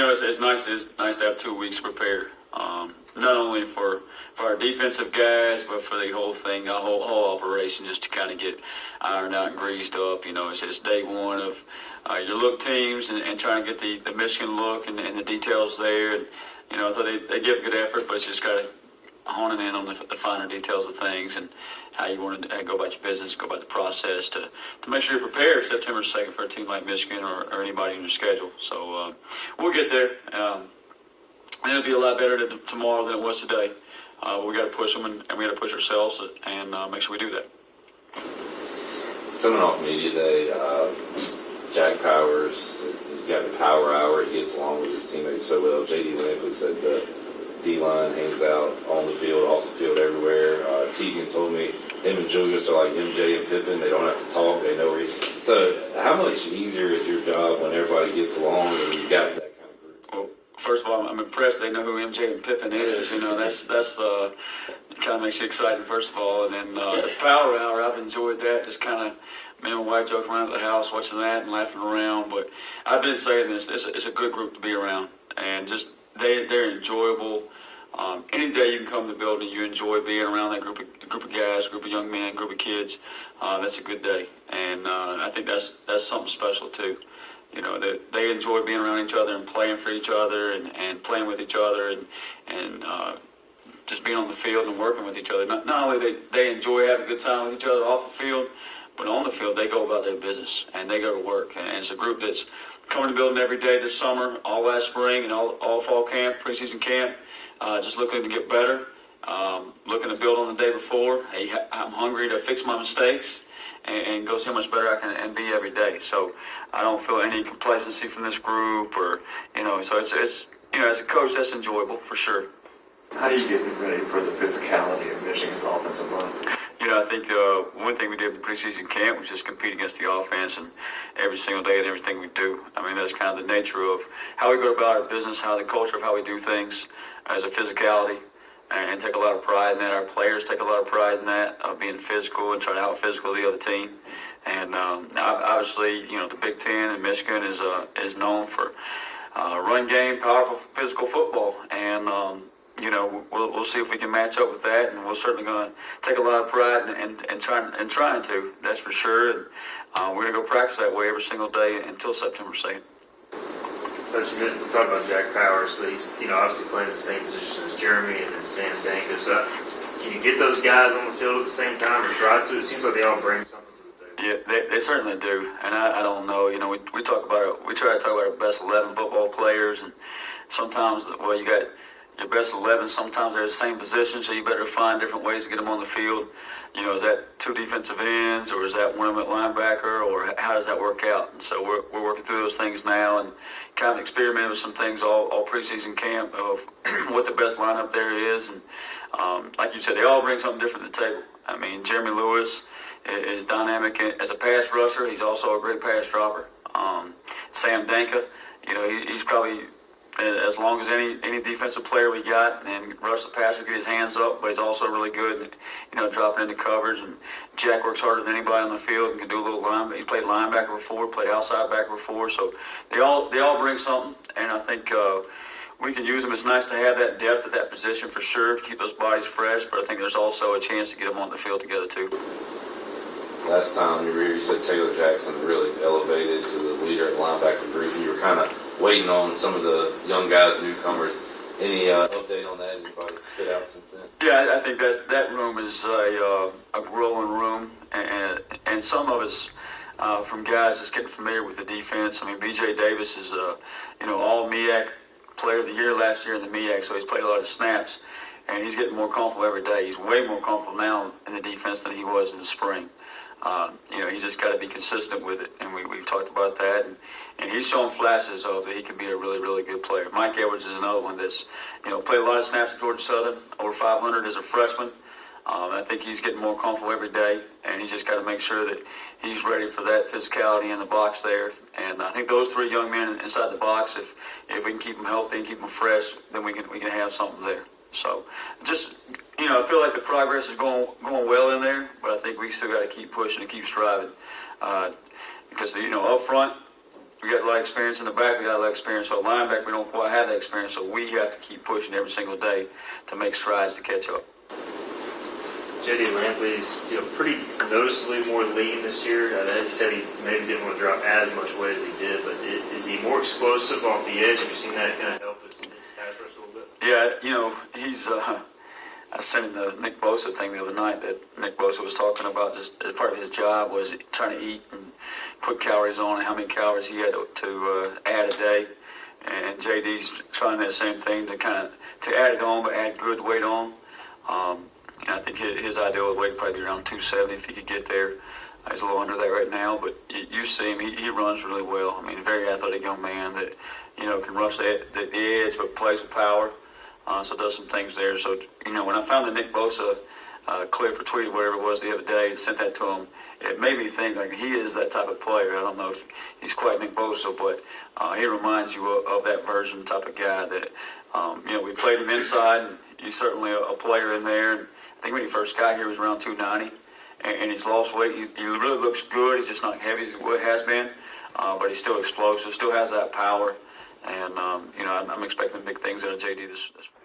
it's nice to have 2 weeks to prepare. Not only for our defensive guys, but for the whole thing, the whole operation, just to kind of get ironed out and greased up. It's just day one of your look teams and trying to get the Michigan look and the details there. And, I thought they give a good effort, but it's just got to honing in on the finer details of things and how you want to go about your business, go about the process to make sure you're prepared September 2nd for a team like Michigan or anybody in your schedule. So we'll get there. And it'll be a lot better tomorrow than it was today. We got to push them and we got to push ourselves and make sure we do that. Coming off media day, Jack Powers, you got the power hour. He gets along with his teammates so well. J.D. Linford said the D-line hangs out on the field, off the field, everywhere. Tegan told me him and Julius are like MJ and Pippen. They don't have to talk. They know where he... So how much easier is your job when everybody gets along and you got that kind of group? Well, first of all, I'm impressed they know who MJ and Pippen is. That's kind of makes you excited, first of all. And then the power hour, I've enjoyed that. Just kind of me and my wife joking around at the house, watching that and laughing around. But I've been saying this, it's a good group to be around. And just they're enjoyable. Any day you can come to the building, you enjoy being around that group of guys, group of young men, group of kids. That's a good day. And I think that's something special, too. They enjoy being around each other and playing for each other and playing with each other and just being on the field and working with each other. Not only they enjoy having a good time with each other off the field, but on the field they go about their business and they go to work. And it's a group that's coming to the building every day this summer, all last spring and all fall camp, preseason camp, just looking to get better, looking to build on the day before. Hey, I'm hungry to fix my mistakes and go see how much better I can be every day. So I don't feel any complacency from this group so it's as a coach, that's enjoyable for sure. How do you get ready for the physicality of Michigan's offensive line? I think one thing we did in preseason camp was just compete against the offense and every single day and everything we do. I mean, that's kind of the nature of how we go about our business, how the culture of how we do things as a physicality, and take a lot of pride in that. Our players take a lot of pride in that, of being physical and trying to out-physical the other team. And obviously, the Big Ten and Michigan is known for run game, powerful physical football. And we'll see if we can match up with that, and we're certainly going to take a lot of pride in trying to. That's for sure. And we're going to go practice that way every single day until September 2nd. Coach, you talk about Jack Powers, but he's obviously playing the same position as Jeremy and then Sam Danka. So can you get those guys on the field at the same time or try to? It seems like they all bring something to the table. Yeah, they certainly do. And I don't know. We try to talk about our best 11 football players, and sometimes you got your best 11, sometimes they're the same position, so you better find different ways to get them on the field. Is that two defensive ends, or is that one at linebacker, or how does that work out? And so we're working through those things now and kind of experimenting with some things all preseason camp of what the best lineup there is. And like you said, they all bring something different to the table. I mean, Jeremy Lewis is dynamic as a pass rusher. He's also a great pass dropper. Sam Danka, he's probably as long as any defensive player we got, and rush the passer, get his hands up, but he's also really good, dropping into coverage. And Jack works harder than anybody on the field and can do a little linebacker. He's played linebacker before, played outside backer before, so they all bring something, and I think we can use them. It's nice to have that depth at that position for sure, to keep those bodies fresh, but I think there's also a chance to get them on the field together too. Last time you were here, you said Taylor Jackson really elevated to the leader at the linebacker group, and you were kind of waiting on some of the young guys, newcomers. Any update on that? Anybody stood out since then? Yeah, I think that room is a growing room, and some of it's from guys just getting familiar with the defense. I mean, B.J. Davis is all MEAC player of the year last year in the MEAC, so he's played a lot of snaps, and he's getting more comfortable every day. He's way more comfortable now in the defense than he was in the spring. He's just got to be consistent with it, and we've talked about that. And he's shown flashes of that he can be a really, really good player. Mike Edwards is another one that's, played a lot of snaps at Georgia Southern, over 500 as a freshman. I think he's getting more comfortable every day, and he's just got to make sure that he's ready for that physicality in the box there. And I think those three young men inside the box, if we can keep them healthy and keep them fresh, then we can have something there. So just, I feel like the progress is going well in there, but I think we still got to keep pushing and keep striving. Because, up front, we got a lot of experience in the back. We got a lot of experience. So linebacker, we don't quite have that experience. So we have to keep pushing every single day to make strides to catch up. JD Lampley's pretty noticeably more lean this year. He said he maybe didn't want to drop as much weight as he did, but is he more explosive off the edge? Have you seen that kind of help his pass rush a little bit? Yeah, he's. I sent him the Nick Bosa thing the other night that Nick Bosa was talking about. Just as part of his job was trying to eat and put calories on, and how many calories he had to add a day. And JD's trying that same thing to add it on, but add good weight on. And I think his ideal weight would probably be around 270 if he could get there. He's a little under that right now, but you see him. He runs really well. I mean, very athletic young man that can rush the edge, but plays with power. So does some things there. So when I found the Nick Bosa clip or tweet or whatever it was the other day, sent that to him, it made me think like he is that type of player. I don't know if he's quite Nick Bosa, but he reminds you of that version type of guy that we played him inside, and he's certainly a player in there. And I think when he first got here, he was around 290, and he's lost weight. He really looks good. He's just not heavy as what has been, but he's still explosive, still has that power. And I'm expecting big things out of JD this fall.